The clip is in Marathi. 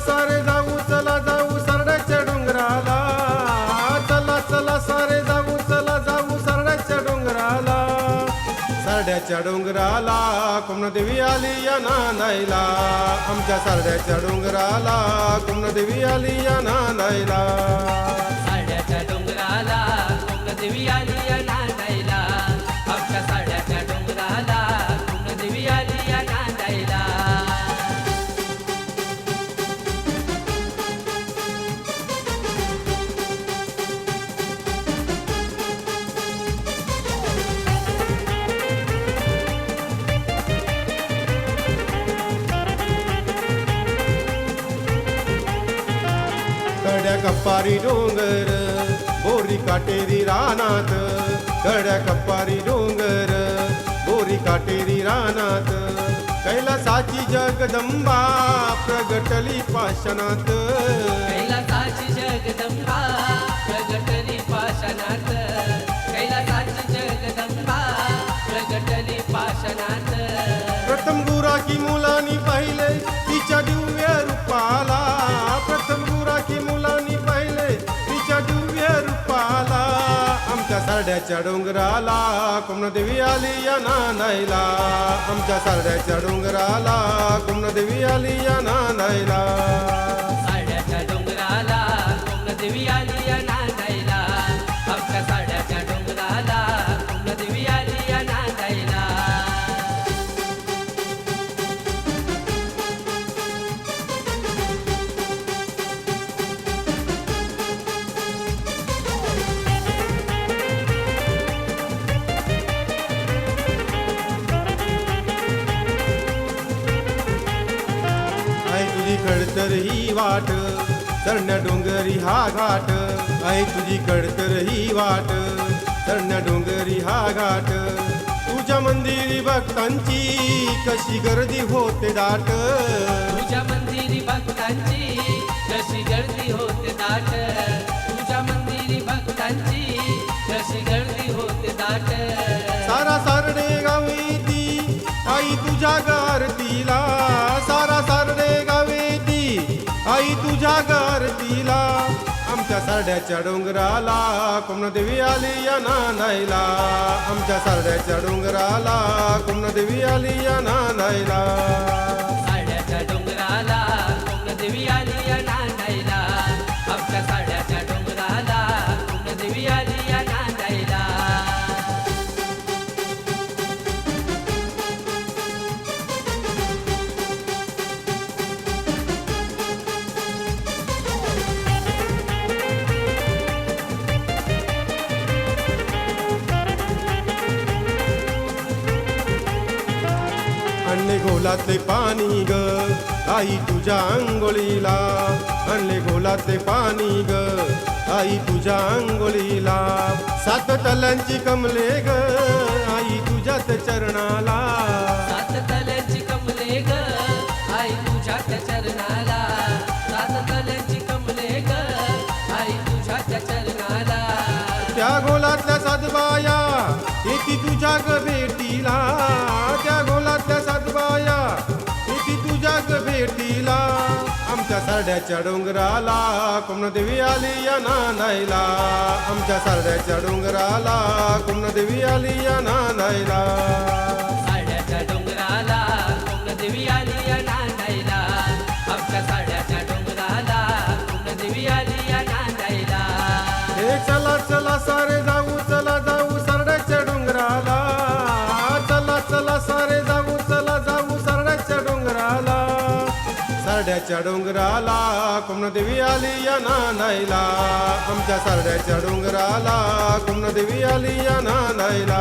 सारे जाऊ चला जाऊ सरड्याच्या डोंगराला चला चला सारे जाऊ चला जाऊ सरड्याच्या डोंगराला सरड्याच्या डोंगराला कुमनदेवी आली या नांदायला आमच्या सरड्याच्या डोंगराला कुमनदेवी आली या नांदायला साड्याच्या डोंगराला कुमनदेवी आली या नांदायला आमच्या साड्याच्या डोंगराला कुमनदेवी आली या नांदायला कड्या कप्पारी डोंगर बोरी काटेरी रानात कड्या कप्पारी डोंगर बोरी काटेरी रानात कैलासाची जगदंबा प्रगटली पाषाणात कैलासाची जगदंबा प्रगटली पाषाणात कैलासाची जगदंबा प्रगटली पाषाणात प्रथम गुराकी मुलांनी पाहिले तिच्या दिव्य रूपाला प्रथम गुराकी मुलांनी पाहिले तिच्या दिव्य रूपाला आमच्या सरड्याच्या डोंगराला कुमनदेवी आली या नांदायला आमच्या सरड्याच्या डोंगराला कुमनदेवी आली या नांदायला साड्याच्या डोंगराला कुमनदेवी आली या नांदायला आमच्या साड्याच्या डोंगराला कुमनदेवी आली या नांदायला आई तुझी खडतर ही वाट चढण्या डोंगरी हा घाट आई तुझी खडतर ही वाट चढण्या डोंगरी हा घाट तुझ्या मंदिरी भक्तांची कशी गर्दी होते दाट तुझ्या मंदिरी भक्तांची जशी गर्दी होते दाट तुझ्या मंदिरी भक्तांची जशी गर्दी होते दाट सारा सारडे गावी ती आई तुझ्या गारतीला सारा सारडे गावी ती आई तुझ्या गारतीला आमच्या सरड्याच्या डोंगराला कुमनदेवी आली या नांदायला आमच्या सरड्याच्या डोंगराला कुमनदेवी आली या नांदायला साड्याच्या डोंगराला कुमनदेवी आली या नांदायला आमच्या साड्याच्या डोंगराला कुमनदेवी आली या नांदायला आणले घोलातले पाणी ग आई तुझ्या अंघोळीला आणले घोलातले पाणी ग आई तुझ्या अंघोळीला सात तलांची कमले ग आई तुझ्याच चरणाला सात तल्याची कमले ग आई तुझ्याच चरणाला सात तल्याची कमले ग आई तुझ्याच चरणाला त्या घोलातल्या सातबाया येती तुझ्या ग भेटीला त्या घोलातल्या सातबाया येती तुझ्या ग भेटीला आमच्या सरड्याच्या डोंगराला कुमनदेवी आली या नांदायला आमच्या सरड्याच्या डोंगराला कुमनदेवी आली या नांदायला साड्याच्या डोंगराला कुमनदेवी आली या नांदायला आमच्या साड्याच्या डोंगराला कुमनदेवी आली या नांदायला हे चला चला सारे जाऊ चला जाऊ सरड्याच्या डोंगराला चला चला सारे जाऊ चला जाऊ सरड्याच्या डोंगराला सरड्याच्या डोंगराला कुमनदेवी आली या नांदायला आमच्या सरड्याच्या डोंगराला कुमनदेवी आली या नांदायला